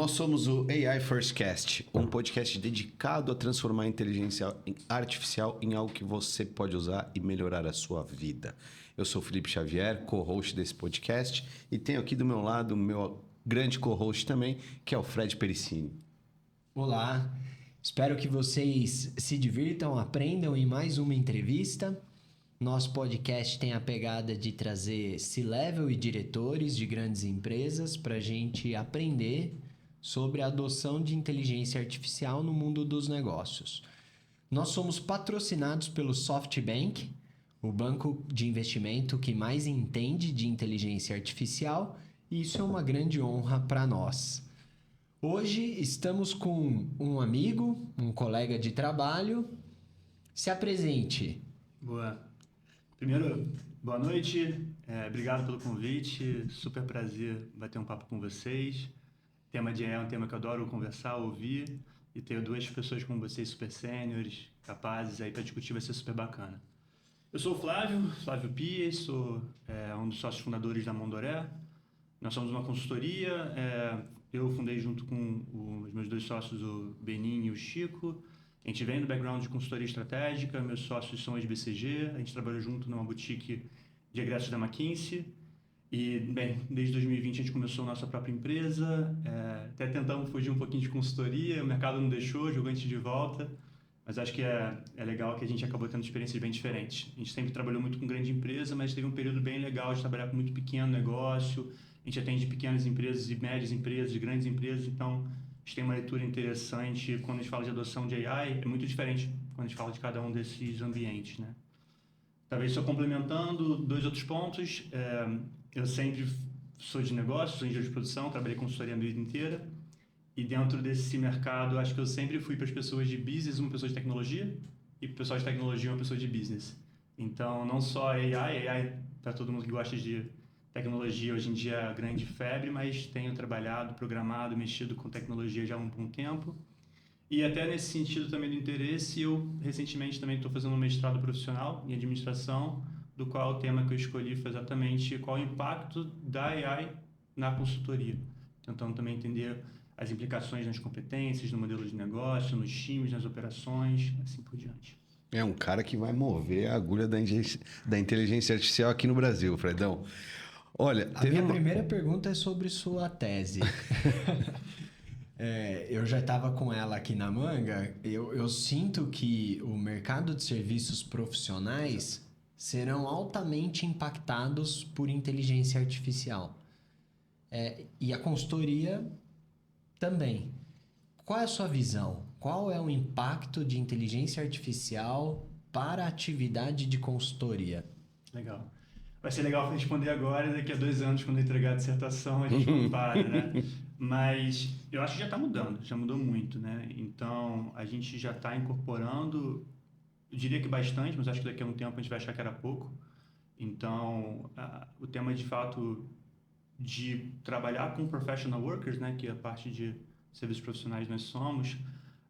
Nós somos o AI First Cast, um podcast dedicado a transformar a inteligência artificial em algo que você pode usar e melhorar a sua vida. Eu sou o Felipe Xavier, co-host desse podcast, e tenho aqui do meu lado o meu grande co-host também, que é o Fred Pericini. Olá, espero que vocês se divirtam, aprendam em mais uma entrevista. Nosso podcast tem a pegada de trazer C-level e diretores de grandes empresas para a gente aprender sobre a adoção de inteligência artificial no mundo dos negócios. Nós somos patrocinados pelo SoftBank, o banco de investimento que mais entende de inteligência artificial, e isso é uma grande honra para nós. Hoje estamos com um amigo, um colega de trabalho. Se apresente. Boa. Primeiro, boa noite, obrigado pelo convite, super prazer bater um papo com vocês. O tema de AI é um tema que eu adoro conversar, ouvir, e ter duas pessoas como vocês super sêniores, capazes aí para discutir, vai ser super bacana. Eu sou o Flávio Pias, sou um dos sócios fundadores da Mondoré. Nós somos uma consultoria, eu fundei junto com os meus dois sócios, o Benin e o Chico. A gente vem do background de consultoria estratégica, meus sócios são ex-BCG, a gente trabalhou junto numa boutique de egressos da McKinsey. E, bem, desde 2020 a gente começou a nossa própria empresa, até tentamos fugir um pouquinho de consultoria, o mercado não deixou, jogou a gente de volta, mas acho que é legal que a gente acabou tendo experiências bem diferentes. A gente sempre trabalhou muito com grande empresa, mas teve um período bem legal de trabalhar com muito pequeno negócio, a gente atende pequenas empresas e médias empresas, e grandes empresas, então a gente tem uma leitura interessante quando a gente fala de adoção de AI, é muito diferente quando a gente fala de cada um desses ambientes, né? Talvez só complementando dois outros pontos, eu sempre sou de negócios, sou engenheiro de produção, trabalhei com consultoria a vida inteira, e dentro desse mercado, acho que eu sempre fui para as pessoas de business uma pessoa de tecnologia, e para o pessoal de tecnologia uma pessoa de business. Então, não só AI para todo mundo que gosta de tecnologia, hoje em dia é a grande febre, mas tenho trabalhado, programado, mexido com tecnologia já há um bom tempo. E até nesse sentido também do interesse, eu recentemente também estou fazendo um mestrado profissional em administração, do qual o tema que eu escolhi foi exatamente qual o impacto da AI na consultoria. Tentando também entender as implicações nas competências, no modelo de negócio, nos times, nas operações, assim por diante. É um cara que vai mover a agulha da inteligência artificial aqui no Brasil, Fredão. Olha, a minha primeira pergunta é sobre sua tese. Eu já estava com ela aqui na manga. Eu sinto que o mercado de serviços profissionais serão altamente impactados por inteligência artificial. E a consultoria também. Qual é a sua visão? Qual é o impacto de inteligência artificial para a atividade de consultoria? Legal. Vai ser legal responder agora, daqui a 2 anos, quando eu entregar a dissertação, a gente não para, né? Mas eu acho que já está mudando, já mudou muito, né? Então, a gente já está incorporando, eu diria que bastante, mas acho que daqui a um tempo a gente vai achar que era pouco. Então, o tema, de fato, de trabalhar com professional workers, né? Que é a parte de serviços profissionais nós somos,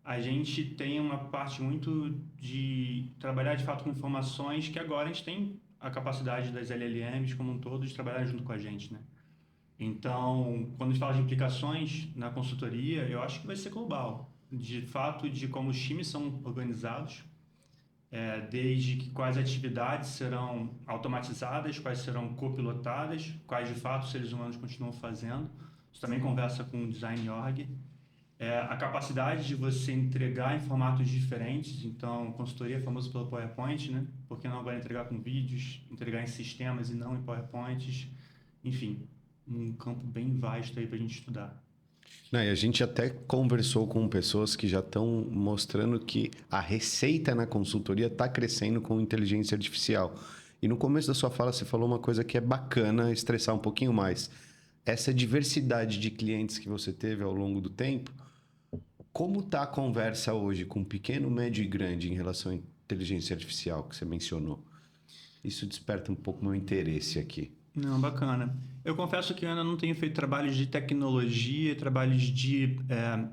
a gente tem uma parte muito de trabalhar, de fato, com informações que agora a gente tem a capacidade das LLMs como um todo de trabalhar junto com a gente, né? Então, quando a gente fala de implicações na consultoria, eu acho que vai ser global. De fato, de como os times são organizados, desde que quais atividades serão automatizadas, quais serão copilotadas, quais de fato os seres humanos continuam fazendo. Isso também conversa com o design org. A capacidade de você entregar em formatos diferentes, então consultoria é famoso pelo PowerPoint, né? Por que não agora entregar com vídeos, entregar em sistemas e não em PowerPoints? Enfim, um campo bem vasto aí para a gente estudar. Não, e a gente até conversou com pessoas que já estão mostrando que a receita na consultoria está crescendo com inteligência artificial. E no começo da sua fala você falou uma coisa que é bacana estressar um pouquinho mais. Essa diversidade de clientes que você teve ao longo do tempo, como está a conversa hoje com pequeno, médio e grande em relação à inteligência artificial que você mencionou? Isso desperta um pouco meu interesse aqui. Não, bacana. Eu confesso que eu ainda não tenho feito trabalhos de tecnologia, trabalhos de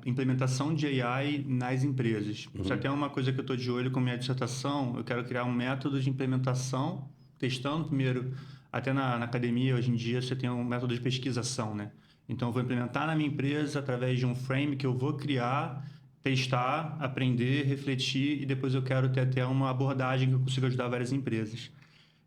implementação de AI nas empresas. Isso até é uma coisa que eu estou de olho com a minha dissertação. Eu quero criar um método de implementação, testando primeiro, até na academia hoje em dia você tem um método de pesquisação, né? Então, eu vou implementar na minha empresa através de um frame que eu vou criar, testar, aprender, refletir e depois eu quero ter até uma abordagem que eu consiga ajudar várias empresas.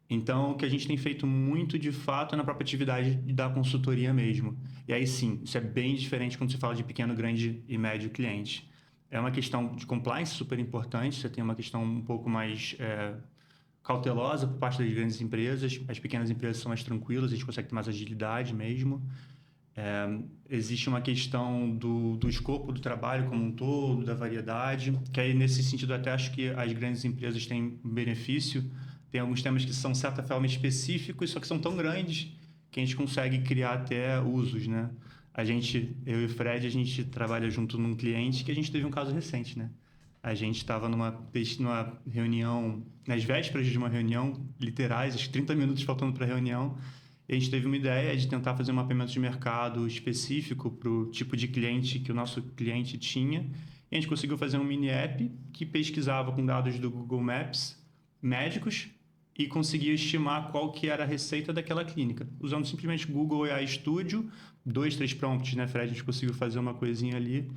Então, o que a gente tem feito muito, de fato, é na própria atividade da consultoria mesmo. E aí, sim, isso é bem diferente quando se fala de pequeno, grande e médio cliente. É uma questão de compliance super importante, você tem uma questão um pouco mais cautelosa por parte das grandes empresas, as pequenas empresas são mais tranquilas, a gente consegue ter mais agilidade mesmo. Existe uma questão do escopo do trabalho como um todo, da variedade, que aí, nesse sentido, até acho que as grandes empresas têm um benefício. Tem alguns temas que são, de certa forma, específicos, só que são tão grandes que a gente consegue criar até usos, né? Eu e o Fred, a gente trabalha junto num cliente que a gente teve um caso recente, né? A gente estava numa reunião, nas vésperas de uma reunião, literais, acho que 30 minutos faltando para a reunião, e a gente teve uma ideia de tentar fazer um mapeamento de mercado específico para o tipo de cliente que o nosso cliente tinha, e a gente conseguiu fazer um mini app que pesquisava com dados do Google Maps médicos e conseguia estimar qual que era a receita daquela clínica. Usando simplesmente Google AI Studio, 2, 3 prompts, né, Fred? A gente conseguiu fazer uma coisinha ali.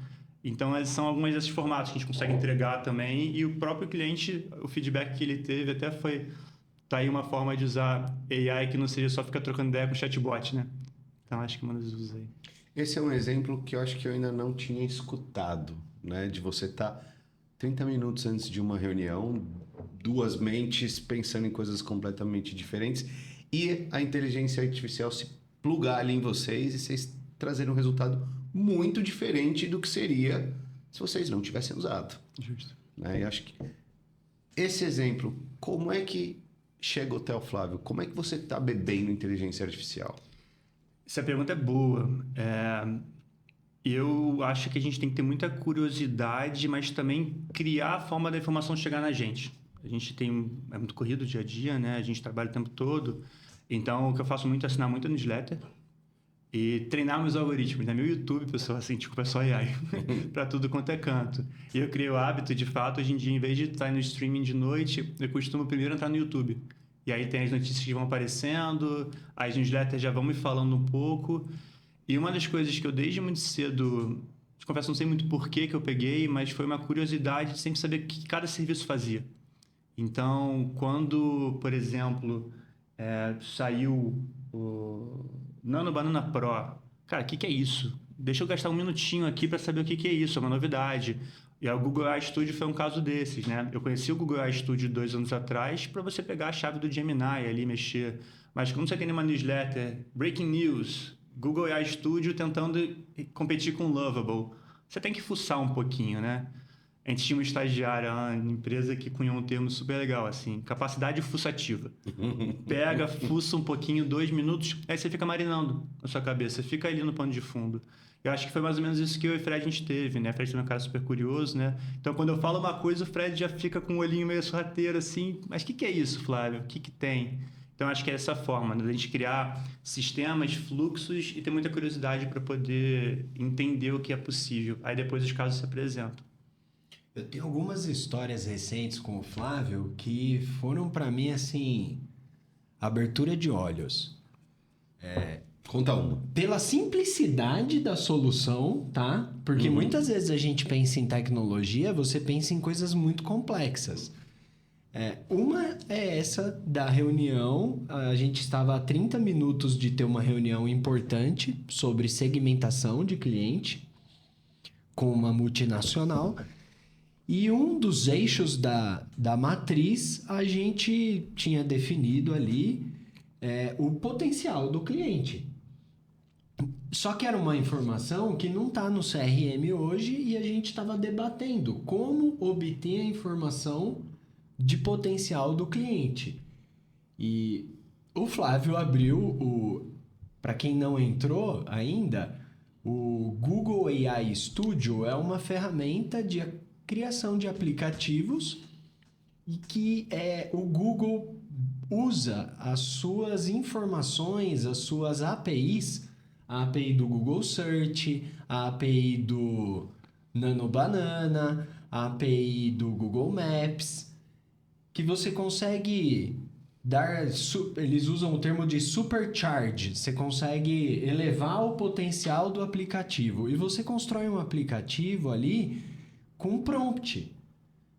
Então, são alguns desses formatos que a gente consegue entregar também. E o próprio cliente, o feedback que ele teve até foi... Tá aí uma forma de usar AI que não seja só ficar trocando ideia com chatbot, né? Então, acho que uma das usos aí. Esse é um exemplo que eu acho que eu ainda não tinha escutado, né? De você estar 30 minutos antes de uma reunião, duas mentes pensando em coisas completamente diferentes e a inteligência artificial se plugar ali em vocês e vocês trazerem um resultado muito diferente do que seria se vocês não tivessem usado. Justo. Né? E acho que esse exemplo, como é que chega até o Flávio? Como é que você está bebendo inteligência artificial? Essa pergunta é boa. Eu acho que a gente tem que ter muita curiosidade, mas também criar a forma da informação chegar na gente. A gente é muito corrido dia a dia, né? A gente trabalha o tempo todo. Então, o que eu faço muito é assinar muita newsletter e treinar meus algoritmos, né? Meu YouTube, pessoal, assim, tipo, é só AI, para tudo quanto é canto. E eu criei o hábito, de fato, hoje em dia, em vez de estar no streaming de noite, eu costumo primeiro entrar no YouTube. E aí tem as notícias que vão aparecendo, as newsletters já vão me falando um pouco. E uma das coisas que eu desde muito cedo, confesso, não sei muito por que eu peguei, mas foi uma curiosidade de sempre saber o que cada serviço fazia. Então, quando, por exemplo, saiu o Nano Banana Pro, cara, o que é isso? Deixa eu gastar um minutinho aqui para saber o que é isso, é uma novidade. E o Google AI Studio foi um caso desses, né? Eu conheci o Google AI Studio 2 anos atrás para você pegar a chave do Gemini ali, mexer. Mas como você tem uma newsletter, Breaking News, Google AI Studio tentando competir com o Lovable, você tem que fuçar um pouquinho, né? A gente tinha um estagiário na empresa que cunhou um termo super legal, assim, capacidade fuçativa. Pega, fuça um pouquinho, 2 minutos, aí você fica marinando na sua cabeça, fica ali no pano de fundo. Eu acho que foi mais ou menos isso que eu e o Fred a gente teve, né? O Fred também é um cara super curioso, né? Então, quando eu falo uma coisa, o Fred já fica com o olhinho meio sorrateiro, assim, mas o que é isso, Flávio? O que tem? Então, acho que é essa forma, né? A gente criar sistemas, fluxos e ter muita curiosidade para poder entender o que é possível. Aí depois os casos se apresentam. Eu tenho algumas histórias recentes com o Flávio que foram para mim assim, abertura de olhos. Conta uma. Pela simplicidade da solução, tá? Porque muitas vezes a gente pensa em tecnologia, você pensa em coisas muito complexas. Uma é essa da reunião. A gente estava a 30 minutos de ter uma reunião importante sobre segmentação de cliente com uma multinacional. E um dos eixos da matriz, a gente tinha definido ali o potencial do cliente. Só que era uma informação que não está no CRM hoje e a gente estava debatendo como obter a informação de potencial do cliente. E o Flávio abriu, para quem não entrou ainda, o Google AI Studio é uma ferramenta de criação de aplicativos e que o Google usa as suas informações, as suas APIs, a API do Google Search, a API do Nano Banana, a API do Google Maps, que você consegue eles usam o termo de supercharge. Você consegue elevar o potencial do aplicativo. E você constrói um aplicativo ali com um prompt,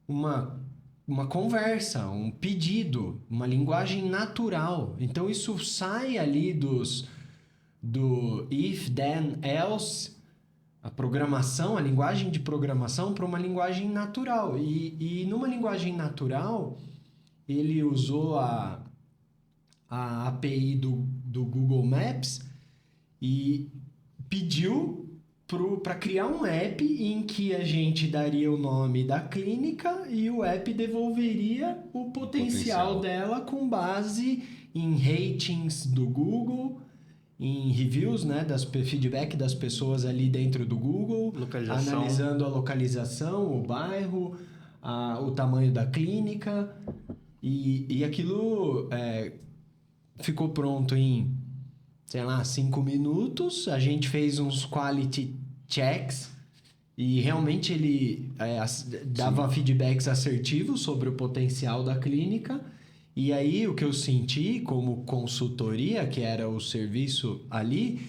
uma conversa, um pedido, uma linguagem natural. Então isso sai ali do if, then, else, a programação, a linguagem de programação para uma linguagem natural. E numa linguagem natural, ele usou a API do Google Maps e pediu para criar um app em que a gente daria o nome da clínica e o app devolveria o potencial dela com base em ratings do Google, em reviews, né, feedback das pessoas ali dentro do Google, analisando a localização, o bairro, o tamanho da clínica, e aquilo ficou pronto em, sei lá, 5 minutos. A gente fez uns quality checks e realmente ele dava feedbacks assertivos sobre o potencial da clínica. E aí o que eu senti como consultoria, que era o serviço ali,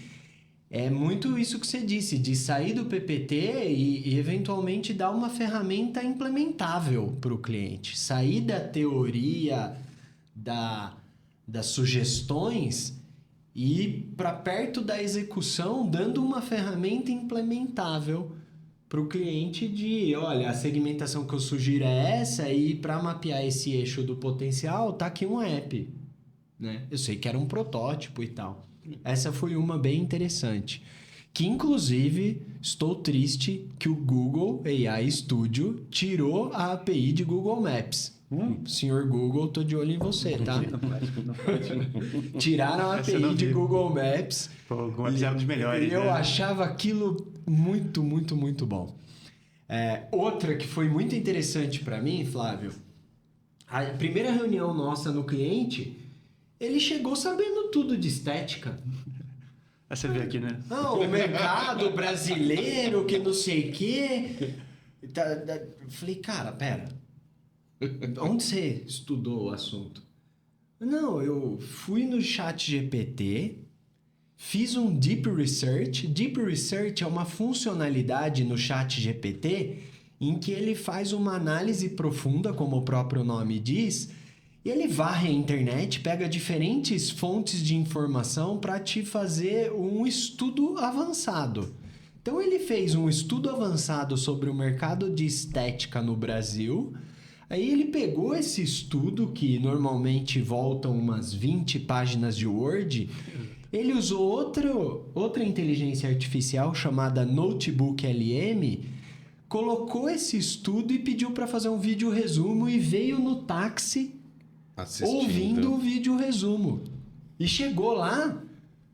é muito isso que você disse, de sair do PPT e eventualmente dar uma ferramenta implementável para o cliente. Sair da teoria, das sugestões e ir para perto da execução, dando uma ferramenta implementável para o cliente de, olha, a segmentação que eu sugiro é essa e para mapear esse eixo do potencial, tá aqui um app, né? Eu sei que era um protótipo e tal. Essa foi uma bem interessante. Que, inclusive, estou triste que o Google AI Studio tirou a API de Google Maps. Senhor Google, tô de olho em você, tá? Não pode. Tiraram a API de Google Maps. Pô, Google Maps era um dos melhores, Eu né? achava aquilo muito, muito, muito bom. Outra que foi muito interessante para mim, Flávio, a primeira reunião nossa no cliente, ele chegou sabendo tudo de estética. Você vê aqui, né? Não, o mercado brasileiro, que não sei o quê. Falei, cara, pera. Onde você estudou o assunto? Não, eu fui no ChatGPT, fiz um Deep Research. Deep Research é uma funcionalidade no ChatGPT em que ele faz uma análise profunda, como o próprio nome diz, e ele varre a internet, pega diferentes fontes de informação para te fazer um estudo avançado. Então ele fez um estudo avançado sobre o mercado de estética no Brasil. Aí ele pegou esse estudo, que normalmente voltam umas 20 páginas de Word, ele usou outra inteligência artificial chamada Notebook LM, colocou esse estudo e pediu para fazer um vídeo resumo e veio no táxi ouvindo o vídeo resumo. E chegou lá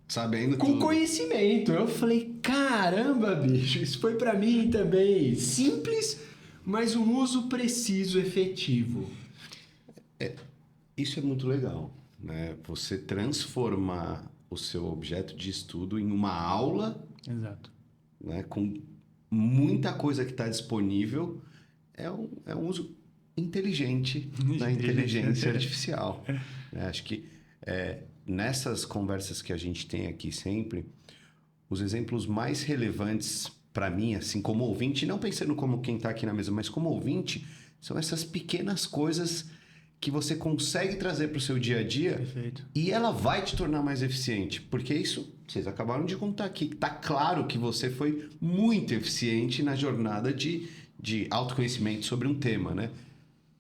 sabendo com tudo. Conhecimento. Eu falei, caramba, bicho, isso foi para mim também simples, mas um uso preciso, efetivo. Isso é muito legal, né? Você transformar o seu objeto de estudo em uma aula, Exato. né? Com muita coisa que está disponível, é um uso inteligente da inteligência artificial. Acho que nessas conversas que a gente tem aqui sempre, os exemplos mais relevantes para mim, assim, como ouvinte, não pensando como quem está aqui na mesa, mas como ouvinte, são essas pequenas coisas que você consegue trazer para o seu dia a dia. Perfeito. E ela vai te tornar mais eficiente, porque isso vocês acabaram de contar aqui. Tá claro que você foi muito eficiente na jornada de autoconhecimento sobre um tema, né?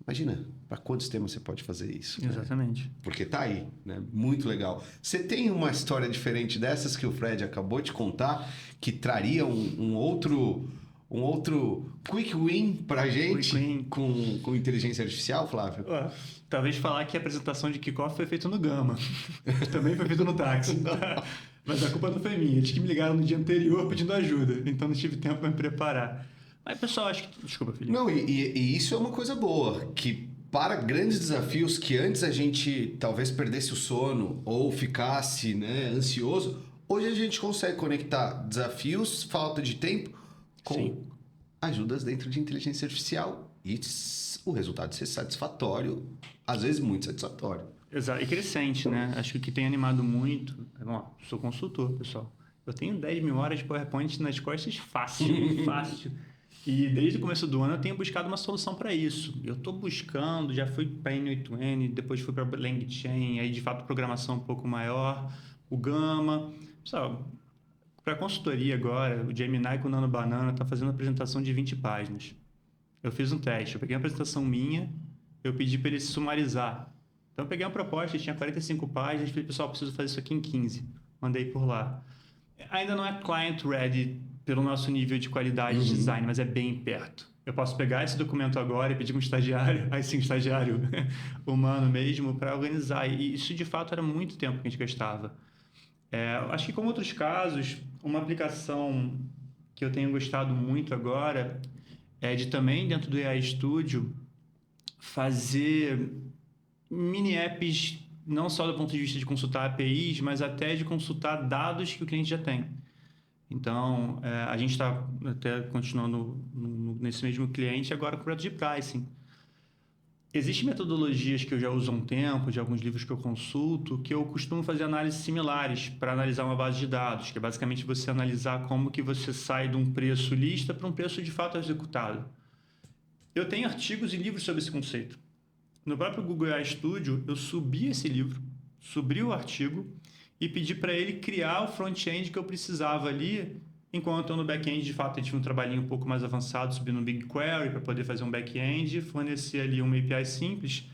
Imagina, para quantos temas você pode fazer isso? Exatamente. Né? Porque tá aí, né? Muito legal. Você tem uma história diferente dessas que o Fred acabou de contar, que traria um outro quick win pra gente com inteligência artificial, Flávio? Talvez falar que a apresentação de kickoff foi feita no Gama. Também foi feita no táxi. Mas a culpa não foi minha. Eles que me ligaram no dia anterior pedindo ajuda. Então não tive tempo para me preparar. Mas, pessoal, acho que... Desculpa, Felipe. Não, e isso é uma coisa boa, que para grandes desafios que antes a gente talvez perdesse o sono ou ficasse, né, ansioso, hoje a gente consegue conectar desafios, falta de tempo, com ajudas dentro de inteligência artificial e o resultado ser satisfatório às vezes, muito satisfatório. Exato, e crescente, né? Acho que o que tem animado muito... Bom, sou consultor, pessoal. Eu tenho 10 mil horas de PowerPoint nas costas fácil, fácil. E desde o começo do ano eu tenho buscado uma solução para isso. Eu estou buscando, já fui para N8N, depois fui para LangChain, aí de fato programação um pouco maior, o Gama. Pessoal, para consultoria agora, o Gemini com o Nano Banana está fazendo uma apresentação de 20 páginas. Eu fiz um teste, eu peguei uma apresentação minha, eu pedi para ele sumarizar. Então eu peguei uma proposta, tinha 45 páginas, falei, pessoal, preciso fazer isso aqui em 15. Mandei por lá. Ainda não é client ready pelo nosso nível de qualidade de design, mas é bem perto. Eu posso pegar esse documento agora e pedir para um estagiário, aí sim, estagiário humano mesmo, para organizar. E isso, de fato, era muito tempo que a gente gastava. Acho que, como outros casos, uma aplicação que eu tenho gostado muito agora é de também, dentro do AI Studio, fazer mini apps, não só do ponto de vista de consultar APIs, mas até de consultar dados que o cliente já tem. Então, a gente está até continuando nesse mesmo cliente agora com o projeto de pricing. Existem metodologias que eu já uso há um tempo, de alguns livros que eu consulto, que eu costumo fazer análises similares para analisar uma base de dados, que é basicamente você analisar como que você sai de um preço lista para um preço de fato executado. Eu tenho artigos e livros sobre esse conceito. No próprio Google AI Studio, eu subi esse livro, subi o artigo e pedi para ele criar o front-end que eu precisava ali, enquanto eu no back-end, de fato, eu tive um trabalhinho um pouco mais avançado, subi no BigQuery para poder fazer um back-end, fornecer ali uma API simples.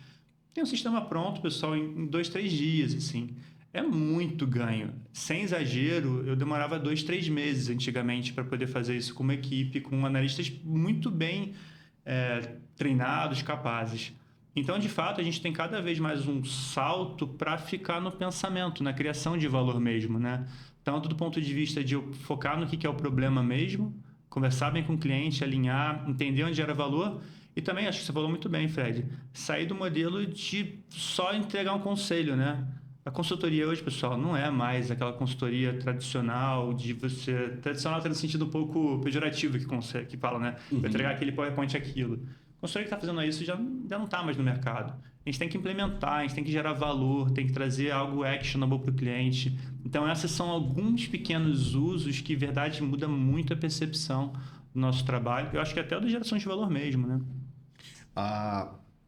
Tem um sistema pronto, pessoal, em 2, 3 dias, assim. É muito ganho. Sem exagero, eu demorava 2, 3 meses antigamente para poder fazer isso com uma equipe, com analistas muito bem treinados, capazes. Então, de fato, a gente tem cada vez mais um salto para ficar no pensamento, na criação de valor mesmo, né? Tanto do ponto de vista de eu focar no que é o problema mesmo, conversar bem com o cliente, alinhar, entender onde gera valor. E também, acho que você falou muito bem, Fred, sair do modelo de só entregar um conselho, né? A consultoria hoje, pessoal, não é mais aquela consultoria tradicional de você... Tradicional até no sentido um pouco pejorativo que fala, né? Vou entregar aquele PowerPoint aquilo. A consultoria que está fazendo isso já não está mais no mercado. A gente tem que implementar, a gente tem que gerar valor, tem que trazer algo actionable para o cliente. Então, esses são alguns pequenos usos que, de verdade, muda muito a percepção do nosso trabalho. Eu acho que até da geração de valor mesmo, né?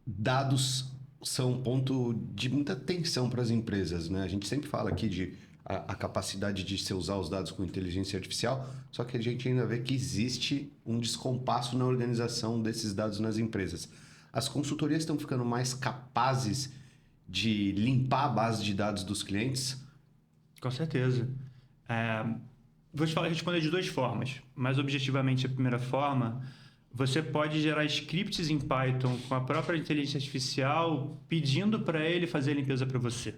Dados são um ponto de muita atenção para as empresas, né? A gente sempre fala aqui de a capacidade de se usar os dados com inteligência artificial, só que a gente ainda vê que existe um descompasso na organização desses dados nas empresas. As consultorias estão ficando mais capazes de limpar a base de dados dos clientes? Com certeza. Vou te responder de 2 formas. Mais objetivamente, a primeira forma, você pode gerar scripts em Python com a própria inteligência artificial pedindo para ele fazer a limpeza para você.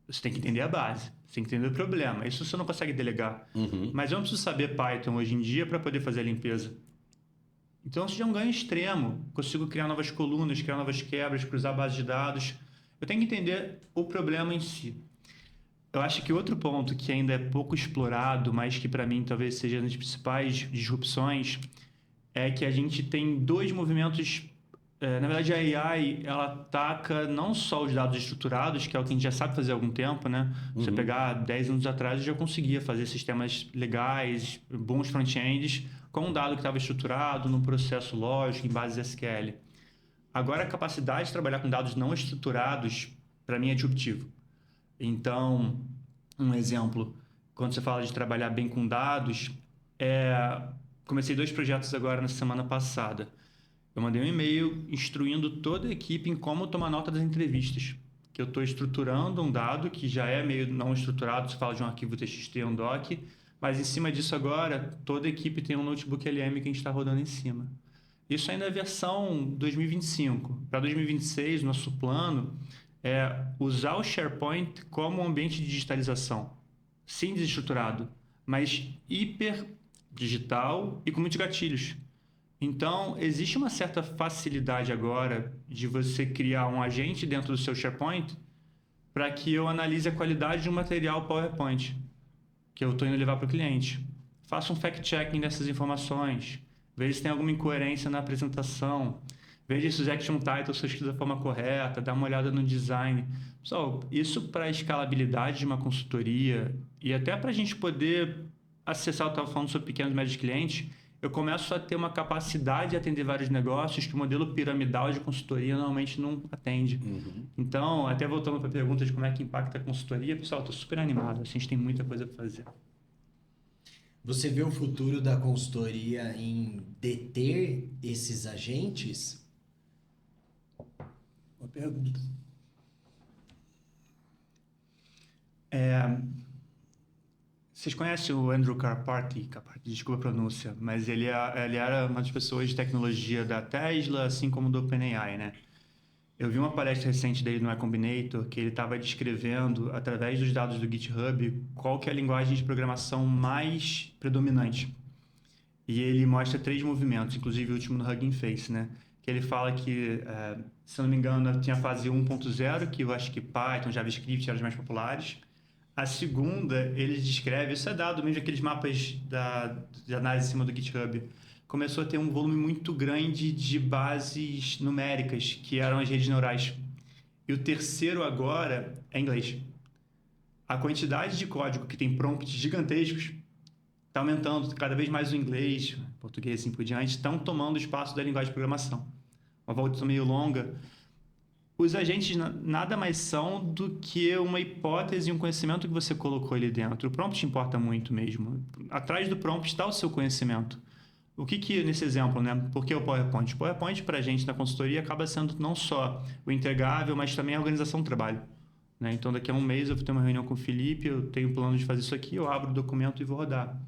Você tem que entender a base, você tem que entender o problema. Isso você não consegue delegar. Mas eu não preciso saber Python hoje em dia para poder fazer a limpeza. Então, isso já é um ganho extremo. Consigo criar novas colunas, criar novas quebras, cruzar a base de dados. Eu tenho que entender o problema em si. Eu acho que outro ponto que ainda é pouco explorado, mas que para mim talvez seja uma das principais disrupções, é que a gente tem 2 movimentos. Na verdade, a AI, ela ataca não só os dados estruturados, que é o que a gente já sabe fazer há algum tempo, né? Você pegar 10 anos atrás, eu já conseguia fazer sistemas legais, bons front-ends, com um dado que estava estruturado, num processo lógico, em base SQL. Agora, a capacidade de trabalhar com dados não estruturados, para mim, é disruptivo. Então, um exemplo, quando você fala de trabalhar bem com dados, comecei 2 projetos agora na semana passada. Eu mandei um e-mail instruindo toda a equipe em como tomar nota das entrevistas. Que eu estou estruturando um dado que já é meio não estruturado, se fala de um arquivo TXT, um doc, mas em cima disso agora, toda a equipe tem um notebook LM que a gente está rodando em cima. Isso ainda é versão 2025. Para 2026, nosso plano é usar o SharePoint como um ambiente de digitalização. Sim, desestruturado, mas hiper digital e com muitos gatilhos. Então, existe uma certa facilidade agora de você criar um agente dentro do seu SharePoint para que eu analise a qualidade de um material PowerPoint que eu estou indo levar para o cliente. Faça um fact-checking dessas informações, veja se tem alguma incoerência na apresentação, Veja se os action titles são escritos da forma correta, dá uma olhada no design. Pessoal, isso para a escalabilidade de uma consultoria e até para a gente poder acessar, eu estava falando sobre pequenos e médios clientes, eu começo a ter uma capacidade de atender vários negócios que o modelo piramidal de consultoria normalmente não atende. Então, até voltando para a pergunta de como é que impacta a consultoria, pessoal, estou super animado, a gente tem muita coisa para fazer. Você vê o futuro da consultoria em deter esses agentes? Boa pergunta. Vocês conhecem o Andrew Karpathy, desculpa a pronúncia, mas ele era uma das pessoas de tecnologia da Tesla, assim como do OpenAI, né? Eu vi uma palestra recente dele no Y Combinator que ele estava descrevendo, através dos dados do GitHub, qual que é a linguagem de programação mais predominante. E ele mostra 3 movimentos, inclusive o último no Hugging Face, né? Que ele fala que, se não me engano, tinha a fase 1.0, que eu acho que Python, JavaScript eram os mais populares. A segunda, ele descreve, isso é dado mesmo aqueles mapas de análise em cima do GitHub, começou a ter um volume muito grande de bases numéricas, que eram as redes neurais. E o terceiro agora é inglês. A quantidade de código que tem prompts gigantescos está aumentando, cada vez mais o inglês, português e assim por diante, estão tomando espaço da linguagem de programação. Uma volta meio longa. Os agentes nada mais são do que uma hipótese e um conhecimento que você colocou ali dentro. O prompt importa muito mesmo. Atrás do prompt está o seu conhecimento. O que nesse exemplo, né? Por que o PowerPoint? O PowerPoint, para a gente na consultoria, acaba sendo não só o entregável, mas também a organização do trabalho. Né? Então, daqui a um mês eu vou ter uma reunião com o Felipe, eu tenho um plano de fazer isso aqui, eu abro o documento e vou rodar.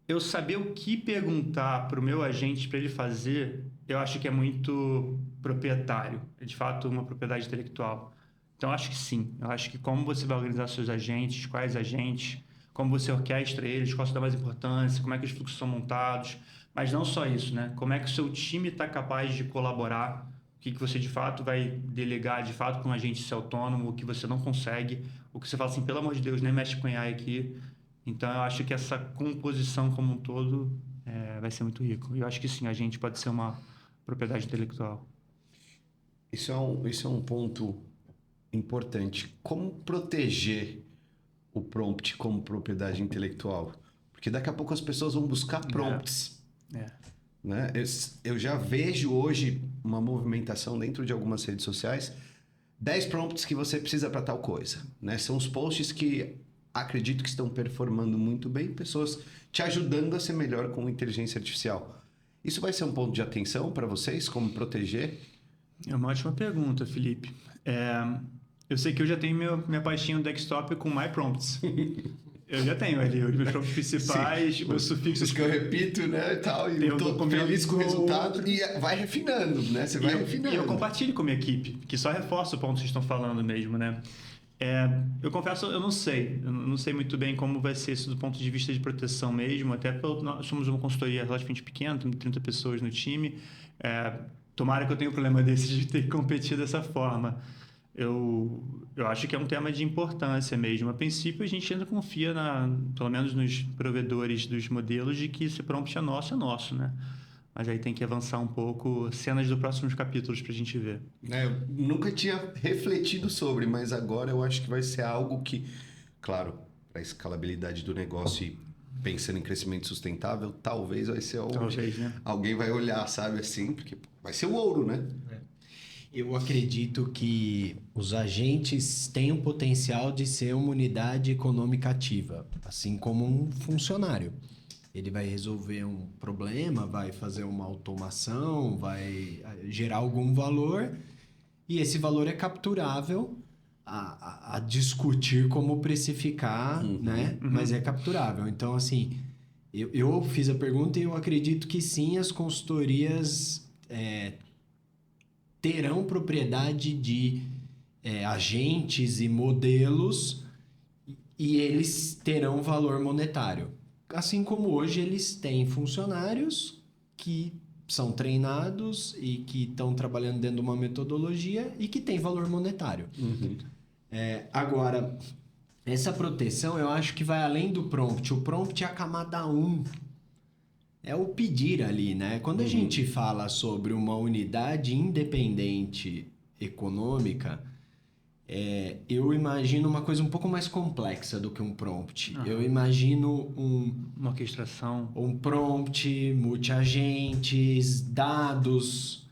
Eu saber o que perguntar para o meu agente para ele fazer, eu acho que é muito proprietário. É, de fato, uma propriedade intelectual. Então, eu acho que sim. Eu acho que como você vai organizar seus agentes, quais agentes, como você orquestra eles, qual dá mais importância, como é que os fluxos são montados. Mas não só isso, né? Como é que o seu time está capaz de colaborar, o que você, de fato, vai delegar, de fato, para um agente ser autônomo, o que você não consegue, o que você fala assim, pelo amor de Deus, nem mexe com AI aqui. Então, eu acho que essa composição como um todo vai ser muito rico. E eu acho que sim, a gente pode ser uma propriedade intelectual. Isso é um ponto importante. Como proteger o prompt como propriedade intelectual? Porque daqui a pouco as pessoas vão buscar prompts. Né? Eu já vejo hoje uma movimentação dentro de algumas redes sociais, 10 prompts que você precisa para tal coisa. Né? São os posts que acredito que estão performando muito bem, pessoas te ajudando a ser melhor com inteligência artificial. Isso vai ser um ponto de atenção para vocês? Como proteger? É uma ótima pergunta, Felipe. Eu sei que eu já tenho minha pastinha no desktop com MyPrompts. Eu já tenho ali os meus prompts principais, meus sufixos. Os que eu repito, né, e tal, e eu tô feliz com o resultado e vai refinando, né? Você vai refinando. E eu compartilho com a minha equipe, que só reforça o ponto que vocês estão falando mesmo, né? Eu confesso, eu não sei muito bem como vai ser isso do ponto de vista de proteção mesmo, até nós somos uma consultoria relativamente pequena, temos 30 pessoas no time, tomara que eu tenha um problema desse de ter que competir dessa forma. Eu acho que é um tema de importância mesmo. A princípio, a gente ainda confia, pelo menos nos provedores dos modelos, de que esse prompt é nosso, né? Mas aí tem que avançar um pouco, cenas dos próximos capítulos para a gente ver. Eu nunca tinha refletido sobre, mas agora eu acho que vai ser algo que, claro, para a escalabilidade do negócio e pensando em crescimento sustentável, talvez vai ser né? Alguém vai olhar, sabe, assim, porque vai ser o ouro, né? Eu acredito que os agentes têm o potencial de ser uma unidade econômica ativa, assim como um funcionário. Ele vai resolver um problema, vai fazer uma automação, vai gerar algum valor e esse valor é capturável a discutir como precificar, né? Mas é capturável. Então, assim, eu fiz a pergunta e eu acredito que sim, as consultorias terão propriedade de agentes e modelos e eles terão valor monetário. Assim como hoje eles têm funcionários que são treinados e que estão trabalhando dentro de uma metodologia e que tem valor monetário. Agora, essa proteção eu acho que vai além do prompt. O prompt é a camada 1. é o pedir ali, né? Quando a gente fala sobre uma unidade independente econômica, eu imagino uma coisa um pouco mais complexa do que um prompt. Eu imagino Uma orquestração. um prompt, multi-agentes, dados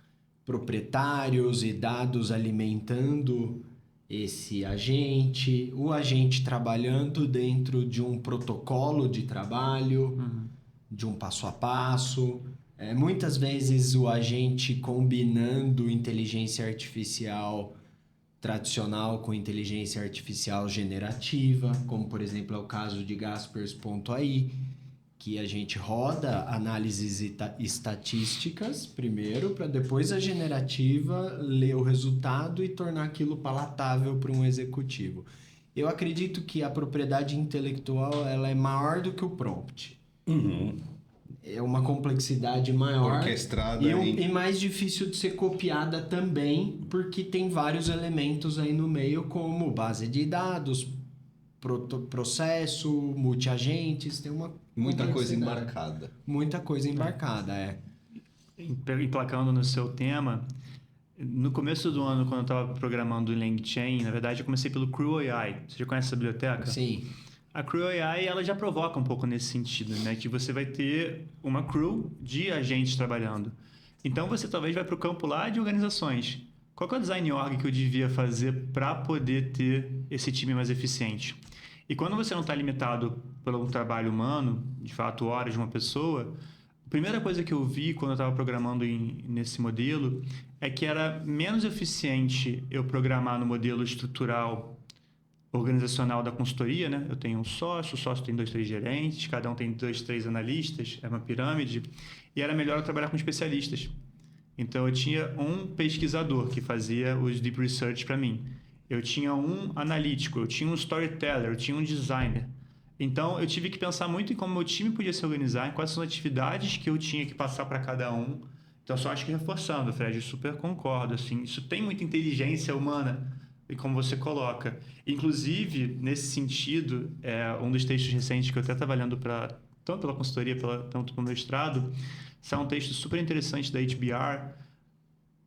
proprietários e dados alimentando esse agente, o agente trabalhando dentro de um protocolo de trabalho, de um passo a passo. Muitas vezes o agente combinando inteligência artificial tradicional com inteligência artificial generativa, como por exemplo é o caso de Gaspers.ai, que a gente roda análises estatísticas primeiro, para depois a generativa ler o resultado e tornar aquilo palatável para um executivo. Eu acredito que a propriedade intelectual ela é maior do que o prompt. É uma complexidade maior Orquestrada e mais difícil de ser copiada também, porque tem vários elementos aí no meio, como base de dados, processo, multi-agentes, tem uma Muita coisa complexidade. embarcada. Muita coisa embarcada, Emplacando no seu tema, no começo do ano, quando eu estava programando o LangChain, na verdade eu comecei pelo Crew.ai. Você já conhece essa biblioteca? Sim. A Crew.ai ela já provoca um pouco nesse sentido, né? Que você vai ter uma crew de agentes trabalhando. Então você talvez vai para o campo lá de organizações. Qual que é o design org que eu devia fazer para poder ter esse time mais eficiente? E quando você não está limitado pelo trabalho humano, de fato horas de uma pessoa, a primeira coisa que eu vi quando eu estava programando nesse modelo é que era menos eficiente eu programar no modelo estrutural organizacional da consultoria, né? Eu tenho um sócio, o sócio tem 2, 3 gerentes, cada um tem 2, 3 analistas, é uma pirâmide, e era melhor eu trabalhar com especialistas. Então eu tinha um pesquisador que fazia os deep research para mim. Eu tinha um analítico, eu tinha um storyteller, eu tinha um designer. Então eu tive que pensar muito em como meu time podia se organizar, em quais são as atividades que eu tinha que passar para cada um. Então só acho que reforçando, Fred, eu super concordo, assim, isso tem muita inteligência humana. E como você coloca. Inclusive, nesse sentido, um dos textos recentes que eu até estava lendo tanto pela consultoria, tanto pelo mestrado, são um texto super interessante da HBR,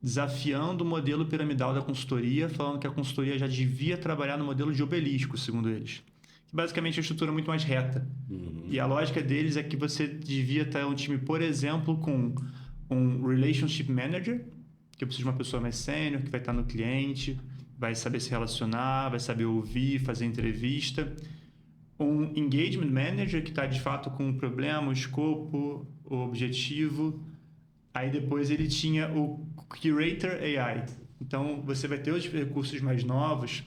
desafiando o modelo piramidal da consultoria, falando que a consultoria já devia trabalhar no modelo de obelisco, segundo eles. Que basicamente é uma estrutura muito mais reta. E a lógica deles é que você devia ter um time, por exemplo, com um relationship manager, que eu preciso de uma pessoa mais sênior, que vai estar no cliente, vai saber se relacionar, vai saber ouvir, fazer entrevista. Um engagement manager que está de fato com o problema, o escopo, o objetivo. Aí depois ele tinha o curator AI. Então você vai ter os recursos mais novos,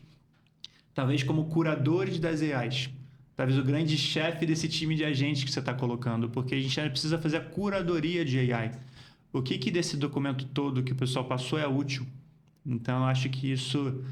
talvez como curadores das AIs. Talvez o grande chefe desse time de agentes que você está colocando, porque a gente ainda precisa fazer a curadoria de AI. O que desse documento todo que o pessoal passou é útil? Então, eu acho que isso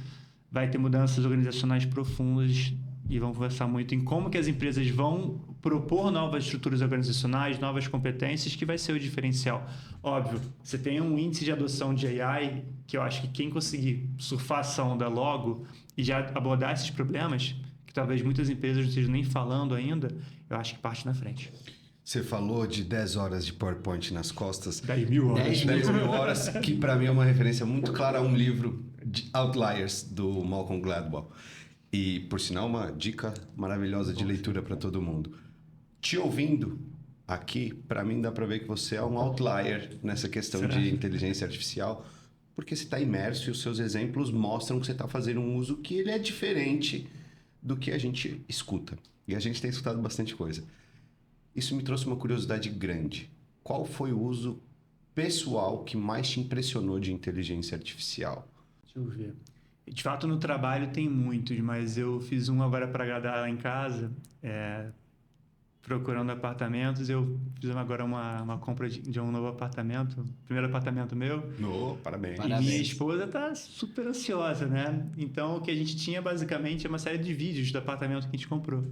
vai ter mudanças organizacionais profundas e vão conversar muito em como que as empresas vão propor novas estruturas organizacionais, novas competências, que vai ser o diferencial. Óbvio, você tem um índice de adoção de AI que eu acho que quem conseguir surfar essa onda logo e já abordar esses problemas, que talvez muitas empresas não estejam nem falando ainda, eu acho que parte na frente. Você falou de 10 horas de PowerPoint nas costas. 10.000 horas. 10 mil horas, que para mim é uma referência muito clara a um livro de Outliers, do Malcolm Gladwell. E, por sinal, uma dica maravilhosa de leitura para todo mundo. Te ouvindo aqui, para mim dá para ver que você é um outlier nessa questão de inteligência artificial, porque você está imerso e os seus exemplos mostram que você está fazendo um uso que ele é diferente do que a gente escuta. E a gente tem escutado bastante coisa. Isso me trouxe uma curiosidade grande. Qual foi o uso pessoal que mais te impressionou de inteligência artificial? Deixa eu ver. De fato, no trabalho tem muitos, mas eu fiz um agora para agradar lá em casa, procurando apartamentos. Eu fiz agora uma compra de um novo apartamento, primeiro apartamento meu. Parabéns. E minha esposa está super ansiosa, né? Então, o que a gente tinha basicamente é uma série de vídeos do apartamento que a gente comprou.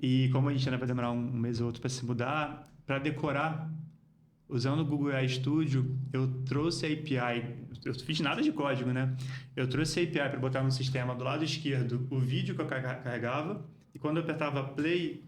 E como a gente ainda vai demorar um mês ou outro para se mudar, para decorar, usando o Google AI Studio, eu trouxe a API, eu fiz nada de código, né? Eu trouxe a API para botar no sistema do lado esquerdo o vídeo que eu carregava, e quando eu apertava play,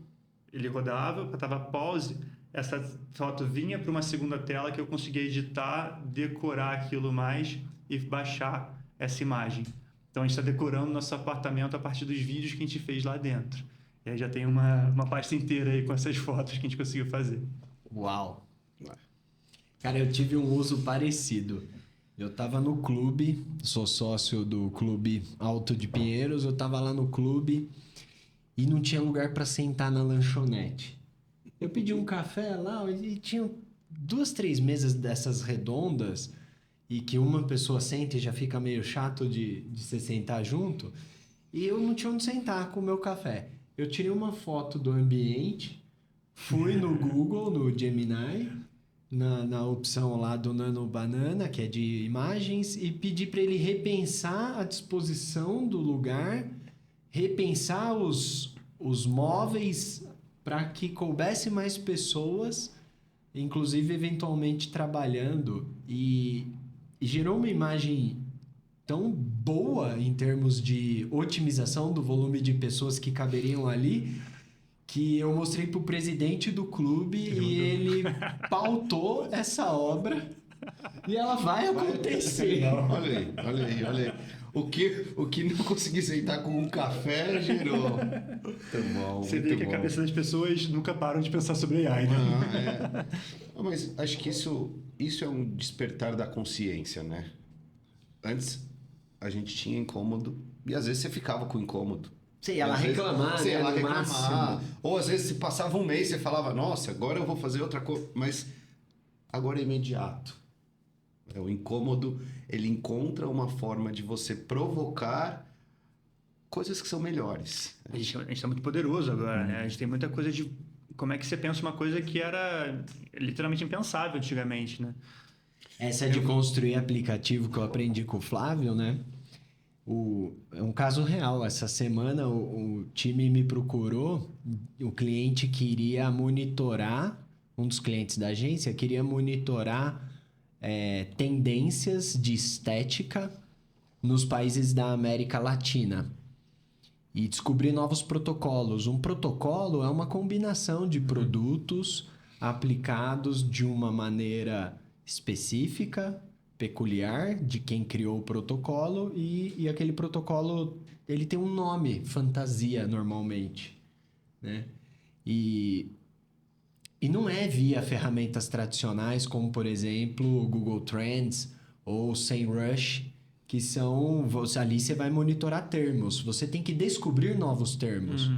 ele rodava, eu apertava pause, essa foto vinha para uma segunda tela que eu conseguia editar, decorar aquilo mais e baixar essa imagem. Então a gente está decorando nosso apartamento a partir dos vídeos que a gente fez lá dentro. E aí já tem uma pasta inteira aí com essas fotos que a gente conseguiu fazer. Uau! Cara, eu tive um uso parecido. Eu tava no clube, sou sócio do Clube Alto de Pinheiros, eu tava lá no clube e não tinha lugar para sentar na lanchonete. Eu pedi um café lá e tinha 2, 3 mesas dessas redondas e que uma pessoa senta e já fica meio chato de se sentar junto. E eu não tinha onde sentar com o meu café. Eu tirei uma foto do ambiente, fui no Google, no Gemini, na opção lá do Nano Banana, que é de imagens, e pedi para ele repensar a disposição do lugar, repensar os móveis para que coubesse mais pessoas, inclusive eventualmente trabalhando, e gerou uma imagem tão boa em termos de otimização do volume de pessoas que caberiam ali, que eu mostrei pro presidente do clube e ele pautou essa obra e ela vai acontecer. Olha aí. O que não consegui sentar com um café gerou. Muito bom. Você vê que a cabeça das pessoas nunca param de pensar sobre AI, né? Mas acho que isso é um despertar da consciência, né? Antes a gente tinha incômodo e às vezes você ficava com incômodo. Você ia lá reclamar, você ia lá no reclamar. máximo. Ou às vezes se passava um mês, você falava, nossa, agora eu vou fazer outra coisa. Mas agora é imediato. O incômodo, ele encontra uma forma de você provocar coisas que são melhores. A gente está muito poderoso agora, né? A gente tem muita coisa de... Como é que você pensa uma coisa que era literalmente impensável antigamente, né? Essa de construir aplicativo que eu aprendi com o Flávio, né? É um caso real. Essa semana o time me procurou, o cliente queria monitorar, um dos clientes da agência queria monitorar tendências de estética nos países da América Latina e descobrir novos protocolos. Um protocolo é uma combinação de produtos aplicados de uma maneira específica, peculiar de quem criou o protocolo e aquele protocolo ele tem um nome, fantasia normalmente, né? E não é via ferramentas tradicionais como, por exemplo, o Google Trends ou o SEMrush, que são... ali você vai monitorar termos, você tem que descobrir novos termos.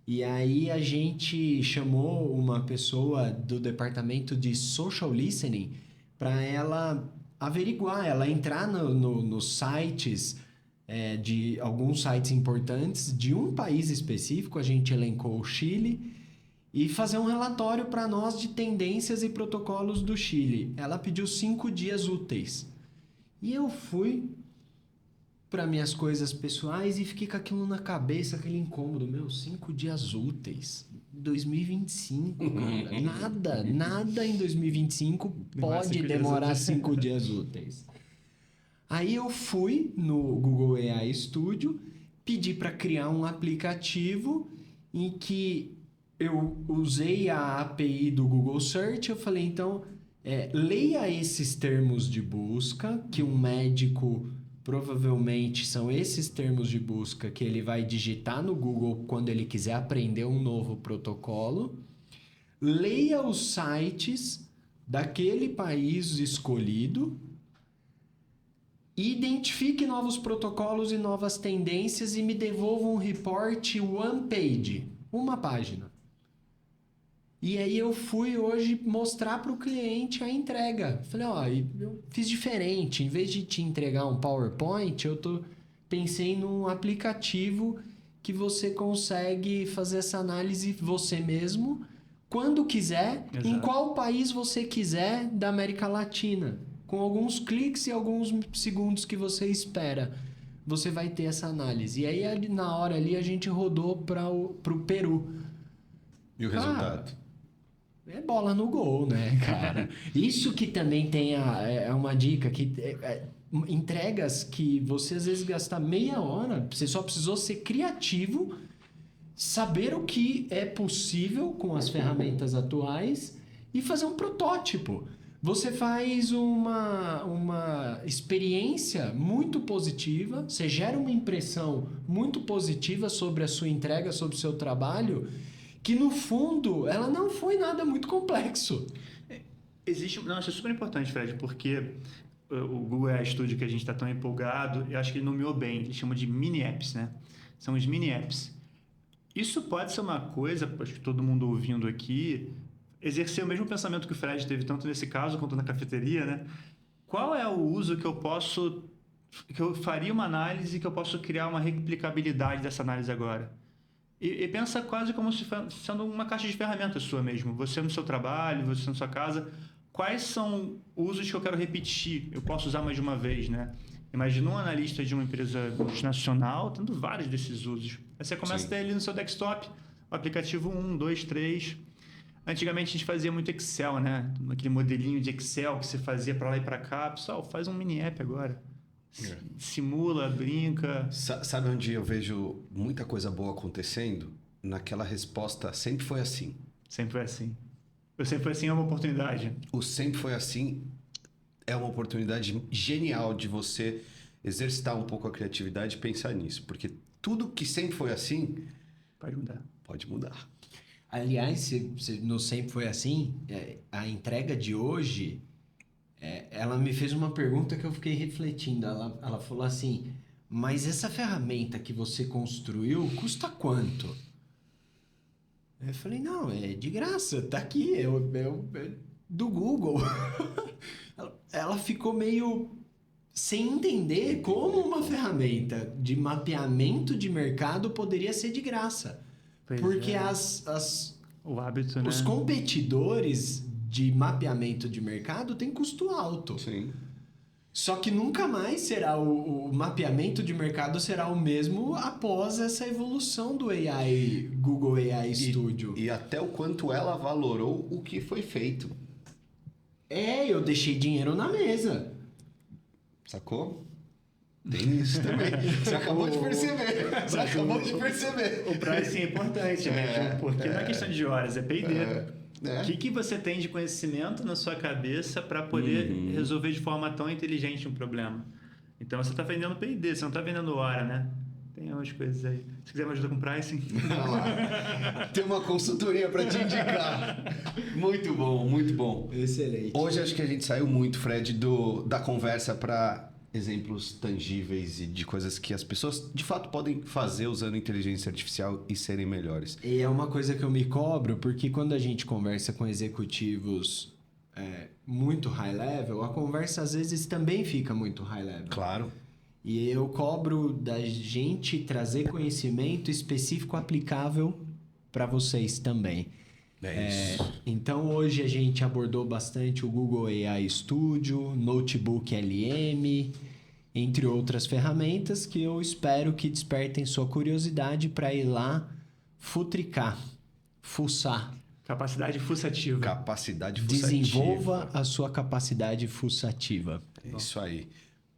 E aí a gente chamou uma pessoa do departamento de Social Listening para ela averiguar, ela entrar nos sites, de alguns sites importantes de um país específico, a gente elencou o Chile, e fazer um relatório para nós de tendências e protocolos do Chile. Ela pediu 5 dias úteis. E eu fui para minhas coisas pessoais e fiquei com aquilo na cabeça, aquele incômodo. 5 dias úteis. 2025, cara. Nada em 2025 pode demorar 5 dias úteis. Aí eu fui no Google AI Studio, pedi para criar um aplicativo em que eu usei a API do Google Search. Eu falei, então, leia esses termos de busca, que um médico... provavelmente são esses termos de busca que ele vai digitar no Google quando ele quiser aprender um novo protocolo. Leia os sites daquele país escolhido. Identifique novos protocolos e novas tendências e me devolva um report one page, uma página. E aí eu fui hoje mostrar para o cliente a entrega. Falei, eu fiz diferente. Em vez de te entregar um PowerPoint, pensei num aplicativo que você consegue fazer essa análise você mesmo, quando quiser, Exato. em qual país você quiser da América Latina. Com alguns cliques e alguns segundos que você espera, você vai ter essa análise. E aí, na hora ali, a gente rodou para o Peru. E o resultado? É bola no gol, né, cara? Isso que também tem uma dica, que entregas que você às vezes gasta meia hora, você só precisou ser criativo, saber o que é possível com as ferramentas atuais e fazer um protótipo. Você faz uma experiência muito positiva, você gera uma impressão muito positiva sobre a sua entrega, sobre o seu trabalho, que no fundo ela não foi nada muito complexo. Não, isso é super importante, Fred, porque o Google AI Studio que a gente está tão empolgado, eu acho que ele nomeou bem, ele chama de mini apps, né? São os mini apps. Isso pode ser uma coisa, acho que todo mundo ouvindo aqui, exercer o mesmo pensamento que o Fred teve, tanto nesse caso quanto na cafeteria, né? Qual é o uso que eu faria uma análise, que eu posso criar uma replicabilidade dessa análise agora? E pensa quase como se sendo uma caixa de ferramentas sua mesmo. Você no seu trabalho, você na sua casa. Quais são usos que eu quero repetir? Eu posso usar mais de uma vez, né? Imagina um analista de uma empresa multinacional tendo vários desses usos. Aí você começa a ter ali no seu desktop o aplicativo 1, 2, 3. Antigamente a gente fazia muito Excel, né? Aquele modelinho de Excel que você fazia para lá e para cá. Pessoal, faz um mini app agora. Simula, brinca. Sabe onde eu vejo muita coisa boa acontecendo? Naquela resposta, sempre foi assim. Sempre foi assim. Eu sempre foi assim, é uma oportunidade. O sempre foi assim é uma oportunidade genial de você exercitar um pouco a criatividade e pensar nisso. Porque tudo que sempre foi assim... Pode mudar. Pode mudar. Aliás, se não sempre foi assim, a entrega de hoje... ela me fez uma pergunta que eu fiquei refletindo. Ela falou assim, mas essa ferramenta que você construiu custa quanto? Eu falei, não, é de graça, tá aqui, é do Google. Ela ficou meio sem entender como uma ferramenta de mapeamento de mercado poderia ser de graça. Porque o hábito, né? Os competidores de mapeamento de mercado tem custo alto. Sim. Só que nunca mais será o mapeamento de mercado será o mesmo após essa evolução do AI, Google AI Studio. E até o quanto ela valorou o que foi feito. Eu deixei dinheiro na mesa. Sacou? Tem isso também. Você acabou de perceber. O pricing é importante, né? Porque não é questão de horas, é P&D. O que você tem de conhecimento na sua cabeça para poder resolver de forma tão inteligente um problema? Então, você está vendendo P&D, você não está vendendo hora, né? Tem umas coisas aí. Se quiser me ajudar com pricing... Tem uma consultoria para te indicar. Muito bom, muito bom. Excelente. Hoje acho que a gente saiu muito, Fred, da conversa para exemplos tangíveis e de coisas que as pessoas de fato podem fazer usando inteligência artificial e serem melhores. E é uma coisa que eu me cobro, porque quando a gente conversa com executivos muito high level, a conversa às vezes também fica muito high level. Claro. E eu cobro da gente trazer conhecimento específico aplicável para vocês também. Isso. Então hoje a gente abordou bastante o Google AI Studio, Notebook LM, entre outras ferramentas que eu espero que despertem sua curiosidade para ir lá futricar, fuçar. Capacidade fuçativa. Desenvolva a sua capacidade fuçativa. É isso aí.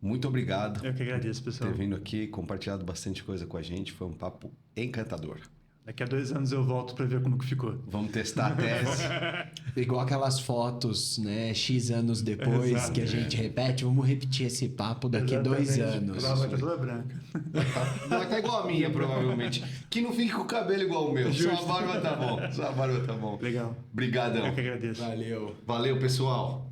Muito obrigado. Eu que agradeço, pessoal. Por ter vindo aqui, compartilhado bastante coisa com a gente. Foi um papo encantador. Daqui a 2 anos eu volto para ver como que ficou. Vamos testar a tese. Igual aquelas fotos, né? X anos depois. Exato, que a gente repete. Vamos repetir esse papo daqui a 2 anos. Vai estar toda branca. Vai estar igual a minha, provavelmente. Que não fique com o cabelo igual o meu. Só a barba tá bom. Legal. Obrigadão. Eu que agradeço. Valeu. Valeu, pessoal.